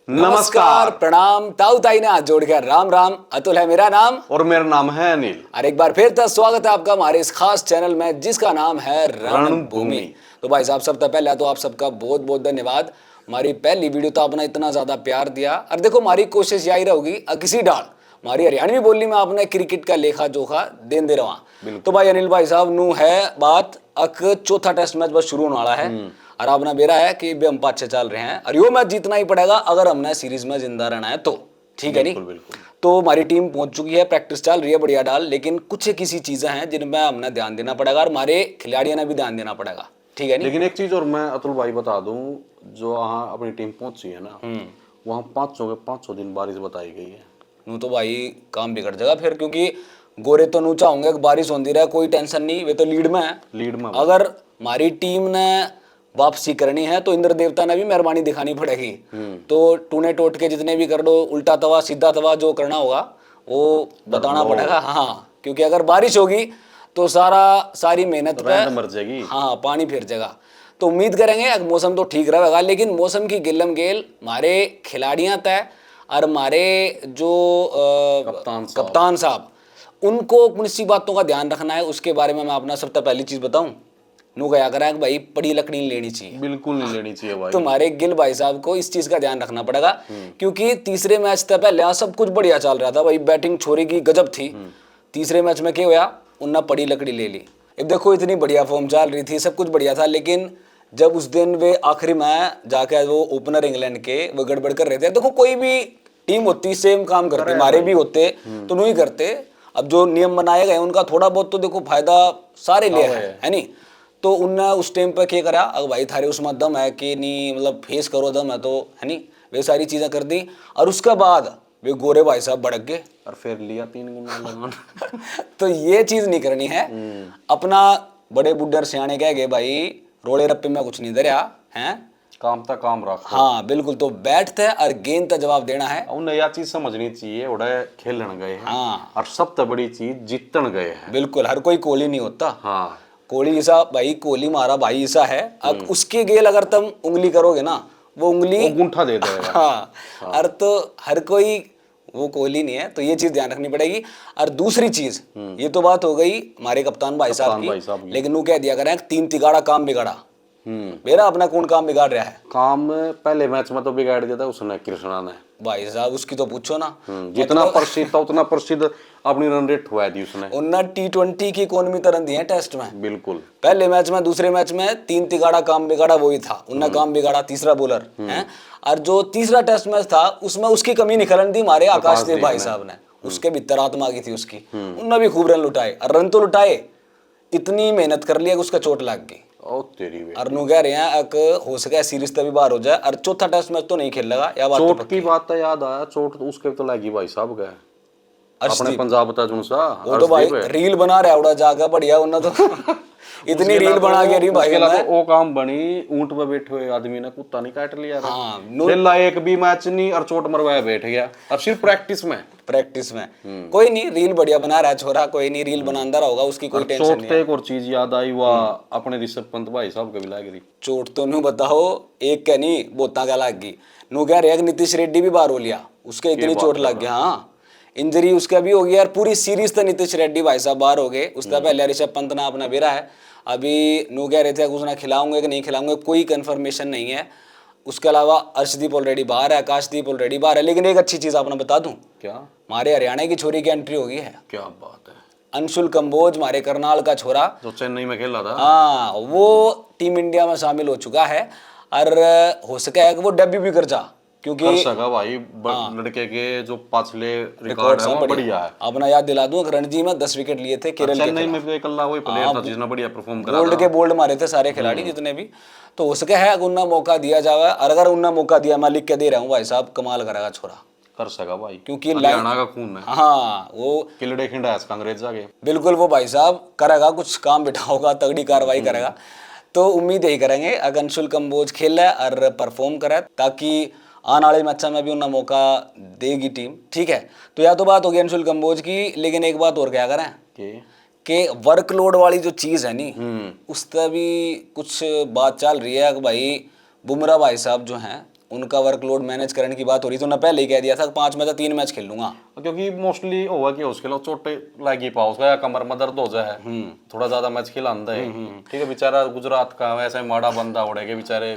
नमस्कार, प्रणाम, ताऊ ताई ने हाथ जोड़कर राम राम। अतुल है मेरा नाम और मेरा नाम है अनिल। और एक बार फिर स्वागत है आपका हमारे इस खास चैनल में जिसका नाम है रणभूमि। तो भाई साहब सबसे पहले तो आप सबका बहुत बहुत धन्यवाद। हमारी पहली वीडियो तो आपने इतना ज्यादा प्यार दिया और देखो हमारी कोशिश यही रहेगी किसी डाल हमारी हरियाणवी बोली में आपने क्रिकेट का लेखा जोखा दे रहा। तो भाई अनिल भाई साहब नू है बात अक चौथा टेस्ट मैच बस शुरू होने वाला है और आपने बेरा है कि भी हम पाछे चल रहे हैं और यो मैच जीतना ही पड़ेगा अगर हमने सीरीज में जिंदा रहना है तो ठीक है नहीं। तो हमारी टीम पहुंच चुकी है, प्रैक्टिस चल रही है बढ़िया डाल, लेकिन कुछ एक ऐसी चीजें हैं जिनमें हमने ध्यान देना पड़ेगा और हमारे खिलाड़ियों ने भी ध्यान देना पड़ेगा, ठीक है नहीं। लेकिन एक चीज और मैं अतुल भाई बता दूं, जो वहाँ अपनी टीम पहुंची है ना, वहाँ 500 दिन बारिश बताई गई है। नू तो भाई काम बिगड़ जाएगा फिर, क्योंकि गोरे तो नू चाहूंगे बारिश होती रहे, कोई टेंशन नहीं, वे तो लीड में है। अगर हमारी टीम ने वापसी करनी है तो इंद्र देवता ने भी मेहरबानी दिखानी पड़ेगी। तो टूने टोट के जितने भी कर दो, उल्टा तवा सीधा तवा जो करना होगा वो बताना पड़ेगा। हाँ, क्योंकि अगर बारिश होगी तो सारी मेहनत पे मर जाएगी। हाँ, पानी फिर जाएगा। तो उम्मीद करेंगे मौसम तो ठीक रहेगा, लेकिन मौसम की गिल्लम गेल हमारे खिलाड़ियां तय और हमारे जो कप्तान साहब उनको कौन सी बातों का ध्यान रखना है उसके बारे में मैं अपना सबसे पहली चीज बताऊं। नू गया करा भाई पड़ी लकड़ी नहीं लेनी चाहिए, बिल्कुल नहीं लेनी चाहिए भाई। तुम्हारे गिल भाई साहब को इस चीज का ध्यान रखना पड़ेगा, क्योंकि तीसरे मैच तक पहले सब कुछ बढ़िया चल रहा था भाई, बैटिंग छोरी की गजब थी। तीसरे मैच में क्या हुआ, उन्ना पड़ी लकड़ी ले ली। अब देखो इतनी बढ़िया फॉर्म चल रही थी, सब कुछ बढ़िया था, लेकिन जब उस दिन वे आखिरी में जाके वो ओपनर इंग्लैंड के वो गड़बड़ कर रहे थे। देखो कोई भी टीम होती सेम काम करती, हमारे भी होते तो नहीं करते। अब जो नियम बनाए गए उनका थोड़ा बहुत तो देखो फायदा सारे ले है नहीं। तो उनने उस टाइम पर क्या करा, अगर भाई थारे उसमें दम है कि नहीं, मतलब फेस करो दम है तो है नहीं, वे सारी चीजें कर दी और उसके बाद वे गोरे भाई साहब भड़क गए और फिर लिया 3 गुना लगान। तो ये चीज नहीं करनी है। अपना बड़े बुड्ढे सियाने कह गए भाई रोड़े रप्पे में कुछ नहीं दरिया है, काम तक काम रखो। हाँ बिल्कुल, तो बैठते और गेंद तक जवाब देना है। उन्हें यह चीज समझनी चाहिए, उड़े खेलन गए हैं। हाँ, और सबसे बड़ी चीज जीतन गए हैं। बिल्कुल, हर कोई कोहली नहीं होता। हाँ, कोहली ऐसा भाई, कोहली मारा भाई ऐसा है। अब उसके गेल अगर तुम उंगली करोगे ना, वो उंगली गुंठा दे देगा। हाँ, और तो हर कोई वो कोहली नहीं है, तो ये चीज ध्यान रखनी पड़ेगी। और दूसरी चीज, ये तो बात हो गई हमारे कप्तान भाई साहब की, लेकिन वो कह दिया करें 3 तिगाड़ा काम बिगाड़ा। मेरा अपना कौन काम बिगाड़ रहा है? काम पहले मैच में तो बिगाड़ दिया था उसने, कृष्णा ने। भाई साहब उसकी तो पूछो ना, जितना प्रसिद्ध था उतना प्रसिद्ध अपनी रन रेट हुआ दी उसने। उन्ना T20 की इकोनॉमी तरह दी है टेस्ट में। बिल्कुल, पहले मैच में दूसरे मैच में 3 तिगाड़ा काम बिगाड़ा वही था, उन्ना काम बिगाड़ा तीसरा बॉलर है। और जो तीसरा टेस्ट मैच था उसमें उसकी कमी निकलन थी हमारे आकाशदीप भाई साहब ने, उसके भीतर आत्मा आ गई थी उसकी, उन्होंने भी खूब रन लुटाए। और रन तो लुटाए, इतनी मेहनत कर लिया कि उसका चोट लग गई। और नु कह रहे हैं हो सके सीरीज तभी बाहर हो जाए और चौथा टेस्ट मैच तो नहीं खेल लगा। या बात चोट की बात तो याद आया, चोट तो उसके तो लगी भाई साहब का अपने पंजाब था जुनसा। वो तो भाई रील बना रहा उड़ा जाकर बढ़िया, उन्होंने तो इतनी रील बना के रही भाई। वो काम बनी, ऊंट पे बैठे हुए आदमी ने कुत्ता नहीं काट लिया। हाँ, खेला एक भी मैच नहीं और चोट मरवाया बैठ गया। अब सिर्फ प्रैक्टिस में कोई नहीं, रील बढ़िया बना रहा है छोरा, कोई नहीं, रील बनांदा होगा, उसकी कोई टेंशन नहीं। चोट एक और चीज याद आई, वह अपने ऋषभ पंत भाई साहब के भी लग रही चोट। तो नू बताओ एक क्या नहीं बोता क्या लग गई। नू कह रहे नीतीश रेड्डी भी बाहर हो लिया, उसके इतनी चोट लग गया। हाँ, इंजरी उसका भी हो गया यार, पूरी सीरीज तो नीतीश रेड्डी भाई साहब बाहर हो गए। उसका पहले ऋषभ पंत ने अपना बेरा है, अभी नू कह रहे थे उसने खिलाऊंगे कि नहीं खिलाऊंगे, कोई कंफर्मेशन नहीं है। उसके अलावा अर्शदीप ऑलरेडी बाहर है, आकाशदीप ऑलरेडी बाहर है। लेकिन एक अच्छी चीज आपने बता दूं, क्या हमारे हरियाणा की छोरी की एंट्री हो गई है। क्या बात है, अंशुल कंबोज हमारे करनाल का छोरा जो चेन्नई में खेला था। हाँ, वो टीम इंडिया में शामिल हो चुका है और हो सका है कि वो डेब्यू भी कर जा, क्योंकि कर सका भाई। लड़के के जो पाछले रिकॉर्ड है वो बढ़िया है। अपना याद दिला दूं, रणजी में 10 विकेट लिए थे केरल के। चेन्नई में भी इकल्ला वही प्लेयर था जिसने बढ़िया परफॉर्म करा था। गोल्ड के बोल्ड मारे थे सारे खिलाड़ी जितने भी। तो हो सके है उन्ना मौका दिया जावे, और अगर उन्ना मौका दिया, मैं लिख के दे रहा हूँ भाई साहब, कमाल करेगा छोरा, कर सका भाई, क्योंकि हरियाणा का खून है। हाँ, वो किलड़े खिंडा है अंग्रेज जाके। बिल्कुल, वो भाई साहब करेगा, कुछ काम बिठाओगा, तगड़ी कार्रवाई करेगा। तो उम्मीद यही करेंगे अगर अंशुल कंबोज खेले और परफॉर्म करे, ताकि आने वाले मैचों में भी उन्हें मौका देगी टीम। ठीक है, तो या तो बात होगी अंशुल कंबोज की, लेकिन एक बात और क्या करें कि वर्कलोड वाली जो चीज है नी, उस पर भी कुछ बात चल रही है कि भाई बुमराह भाई साहब जो हैं उनका वर्कलोड मैनेज करने की बात हो रही, तो उन्होंने पहले ही कह दिया था 5 मैच 3 मैच खेल लूंगा। क्योंकि मोस्टली होगा कि उसके लिए चोट लगी पाओ उसका या कमर में दर्द हो जाए, थोड़ा ज्यादा मैच खिलाता है। ठीक है, बेचारा गुजरात का वैसे माड़ा बंदा उड़ेगा बेचारे,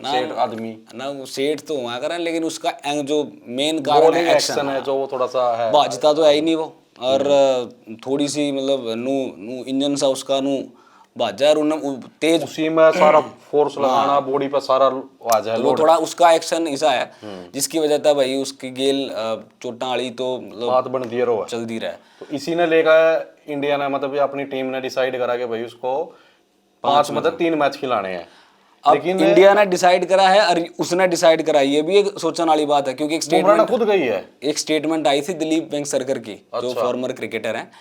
सेठ आदमी ना, वो सेठ तो वहाँ करें, लेकिन उसका जो मेन कारण बॉलिंग है एक्शन है जो वो थोड़ा सा है, भाजता तो है ही नहीं वो। और थोड़ी सी मतलब नू इंजन सा उसका नू भाजा, और तेज, उसी में सारा फोर्स लगाना बॉडी पे सारा आ जाए तो वो लोड। थोड़ा उसका एक्शन ऐसा है जिसकी वजह था भाई उसकी गेल चोटा आड़ी तो मतलब बात बन दी है चलती रहे। तो इसी ने लेकर इंडिया ने मतलब ये अपनी टीम ने डिसाइड करा कि भाई उसको 5 मतलब 3 मैच खिलाने हैं। अब लेकिन इंडिया ने डिसाइड करा है और उसने डिसाइड करा, ये भी एक सोचने वाली बात है, क्योंकि एक बुमराह ने स्टेटमेंट खुद गई है। एक स्टेटमेंट आई थी दिलीप वेंगसरकर की, जो अच्छा। फॉर्मर क्रिकेटर हैं।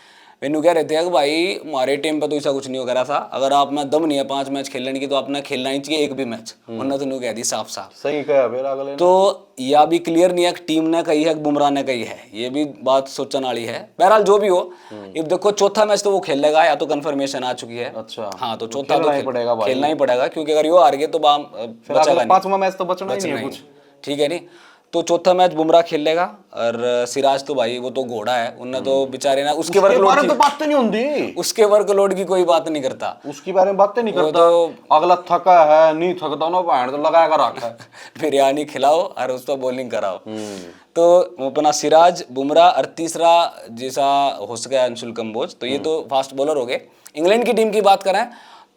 मैनू कह रहे थे कि भाई हमारे टीम पे तो ऐसा कुछ नहीं हो रहा था, अगर आप में दम नहीं है 5 मैच खेलने की तो आपने खेलना ही चाहिए एक भी मैच, वरना तो नहीं कह दी साफ साफ। सही कहा फिर अगले ने। तो यह भी क्लियर नहीं है कि टीम ने कही है कि बुमराह ने कही है, ये भी बात सोचने वाली है। बहरहाल जो भी हो, अब देखो चौथा मैच तो वो खेल लेगा, या तो कंफर्मेशन आ चुकी है। अच्छा, हाँ, तो चौथा तो खेलना ही पड़ेगा भाई। खेलना ही पड़ेगा, क्योंकि अगर यो हार गए तो फिर बचेगा अगला नहीं, 5वां मैच तो बचना ही नहीं है कुछ। ठीक है नहीं। तो चौथा मैच बुमराह खेल लेगा, और सिराज तो भाई वो तो घोड़ा है, उन्हें तो बेचारे ना उसके उसके वर्कलोड बारे की में तो बातें नहीं होती, उसके वर्कलोड की कोई बात नहीं करता। उसके बारे में बातें नहीं वो करता। तो अगला थका है नहीं थकता ना भाड़ तो लगाया कर रखा है। बिरयानी खिलाओ और उस पर बॉलिंग कराओ। तो अपना सिराज, बुमराह, और तीसरा जैसा हो सके अंशुल कंबोज, तो ये तो फास्ट बॉलर हो गए। इंग्लैंड की टीम की बात करें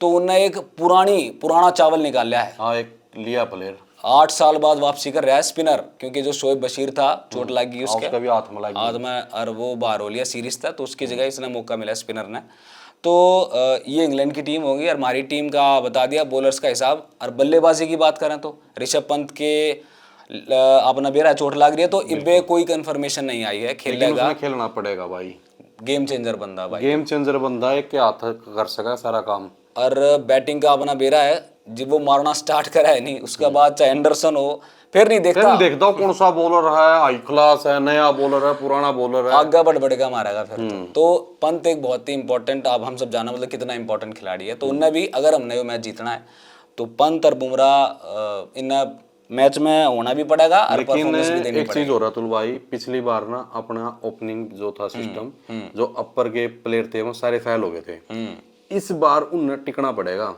तो उन्हें एक पुराना चावल निकाल लिया है। हाँ, एक लिया प्लेयर 8 साल बाद वापसी कर रहा है स्पिनर, क्योंकि जो शोएब बशीर था चोट लग गई उसके उसका भी हाथ में लगी। हाथ में, और वो बाहर हो लिया सीरीज था, तो उसकी जगह इसने मौका मिला स्पिनर ने। तो ये इंग्लैंड की टीम होगी। और हमारी टीम का बता दिया बॉलर्स का हिसाब। और बल्लेबाजी की बात करें तो ऋषभ पंत के अपना बेरा चोट लग रही है, तो इब्बे कोई कंफर्मेशन नहीं आई है, खेल लेकिन लेगा। उसने खेलना पड़ेगा भाई, गेम चेंजर बंदा भाई, गेम चेंजर बंदा है, के हाथ कर सका सारा काम। और बैटिंग का अपना बेरा है, जब वो मारना स्टार्ट करा है नहीं, उसके बाद चाहे एंडरसन हो फिर नहीं फिर देखता, देखता हूँ कौन सा बॉलर है, हाई क्लास है, नया बॉलर है, पुराना बॉलर है, आगे बढ़ेगा मारेगा फिर तो पंत एक बहुत ही इंपॉर्टेंट, अब हम सब जाना मतलब कितना इंपॉर्टेंट खिलाड़ी है। तो उनने भी, अगर हमने वो मैच जीतना है तो पंत और बुमराह इन मैच में होना भी पड़ेगा और लेकिन परफॉर्मेंस भी देनी एक चीज हो रहा तुल भाई, पिछली बार ना अपना ओपनिंग जो था सिस्टम, जो अपर के प्लेयर थे वो सारे फेल हो गए थे। इस बार उन्हें टिकना पड़ेगा,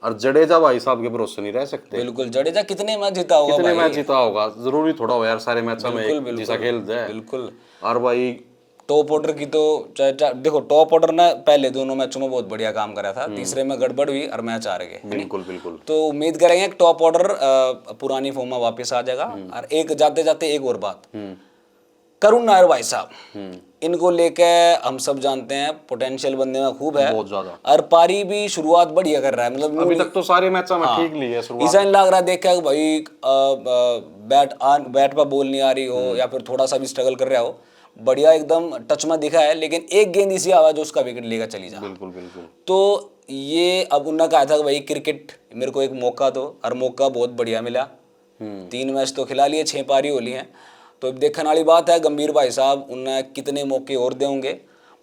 और जडेजा भाई साहब के भरोसे नहीं रह सकते। बिल्कुल, जडेजा कितने मैच जीता होगा कितने भाई? मैच जीता होगा, जरूरी थोड़ा हो यार सारे मैचों में बिल्कुल, एक जैसा खेल जाए। बिल्कुल। और भाई टॉप ऑर्डर की तो देखो, टॉप ऑर्डर ने पहले दोनों मैचों में बहुत बढ़िया काम करा था, तीसरे में गड़बड़ हुई और मैच हार गए। बिल्कुल बिल्कुल। तो उम्मीद करेंगे कि टॉप ऑर्डर पुरानी फॉर्म में वापस आ जाएगा। और एक जाते जाते एक और बात, करुण नायर भाई साहब, इनको लेके हम सब जानते हैं पोटेंशियल बंदे में खूब है, बहुत ज्यादा। और पारी भी शुरुआत बढ़िया कर रहा है, मतलब अभी तक तो सारे मैचों में ठीक ली है शुरुआत। ऐसा नहीं लग रहा देखा कि भाई बैट पर बॉल नहीं आ रही हो या फिर थोड़ा सा भी स्ट्रगल कर रहा हो, बढ़िया एकदम टच में दिखा है। लेकिन एक गेंद इसी आवाज जो उसका विकेट लेकर चली जा, बिल्कुल बिल्कुल। तो ये अब उन्होंने कहा था कि भाई क्रिकेट मेरे को एक मौका दो, और मौका बहुत बढ़िया मिला। 3 मैच तो खिला लिए, 6 पारी हो ली हैं। तो अब देखने वाली बात है गंभीर भाई साहब उन्हें कितने मौके और देंगे,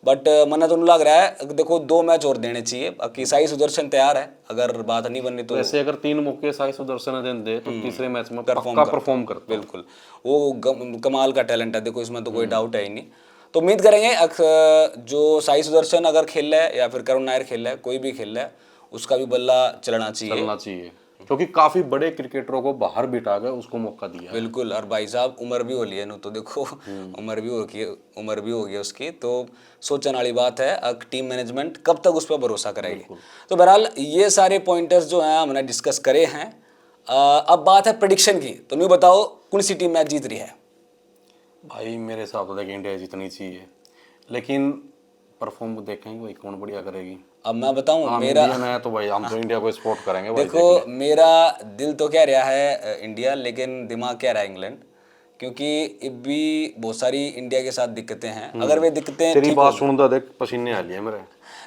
बट मना तो नहीं लग रहा है। देखो 2 मैच और देने चाहिए, बाकी साई सुदर्शन तैयार है, अगर बात नहीं बननी तो। वैसे अगर 3 मौके साई सुदर्शन ने दे तो तीसरे मैच में पक्का परफॉर्म करता है। बिल्कुल, वो कमाल का टैलेंट है, देखो इसमें तो कोई डाउट है ही नहीं। तो उम्मीद करेंगे जो साई सुदर्शन अगर खेल रहा है या फिर करुण नायर खेल रहा है, कोई भी खेल रहा है, उसका भी बल्ला चलना चाहिए, क्योंकि काफी बड़े क्रिकेटरों को बाहर बिठा कर उसको मौका दिया। बिल्कुल। और भाई साहब उम्र भी हो ली है ना, तो देखो उम्र भी हो गई उसकी, तो सोचने वाली बात है। अब टीम मैनेजमेंट कब तक उस पर भरोसा करेगी। तो बहरहाल ये सारे पॉइंटर्स जो हैं हमने डिस्कस करे हैं। अब बात है प्रेडिक्शन की, तो मैं बताओ कौन सी टीम मैच जीत रही है? भाई मेरे हिसाब से इंडिया जीतनी चाहिए, लेकिन परफॉर्म देखेंगे भाई कौन बढ़िया करेगी। अब मैं बताऊं मेरा है तो भाई हम तो इंडिया को सपोर्ट करेंगे भाई। देखो मेरा दिल तो कह रहा है इंडिया, लेकिन दिमाग कह रहा है इंग्लैंड, क्योंकि अब भी बहुत सारी इंडिया के साथ दिक्कतें हैं। अगर वे दिक्कतें तेरी ठीक बात सुनता देख पसीने आ लिए मेरे।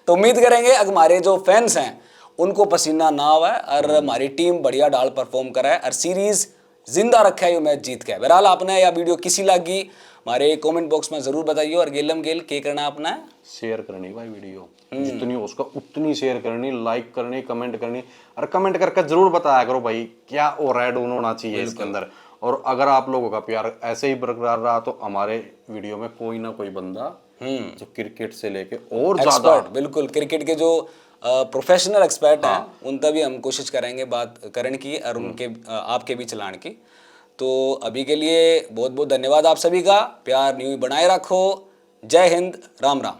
तो उम्मीद करेंगे अगर हमारे जो फैंस हैं उनको पसीना ना आवे और हमारी टीम बढ़िया डाल परफॉर्म कराए और सीरीज जिंदा रखा है ये मैच जीत के। बहरहाल आपने यह वीडियो किसी लगी हमारे कमेंट बॉक्स में जरूर बताइए। और गेलम गेल के करना अपना शेयर करनी भाई वीडियो, जितनी हो उसका उतनी शेयर करनी, लाइक करनी, कमेंट करनी, और कमेंट करके जरूर बताया करो भाई क्या और रेड होना चाहिए इसके अंदर। और अगर आप लोगों का प्यार ऐसे ही बरकरार रहा तो हमारे वीडियो में कोई ना कोई बंदा जो क्रिकेट से लेके और ज्यादा एक्सपर्ट, बिल्कुल क्रिकेट के जो प्रोफेशनल एक्सपर्ट हैं उन तक भी हम कोशिश करेंगे बात करने की और उनके आपके भी चलान की। तो अभी के लिए बहुत बहुत धन्यवाद आप सभी का। प्यार न्यू बनाए रखो। जय हिंद, राम राम।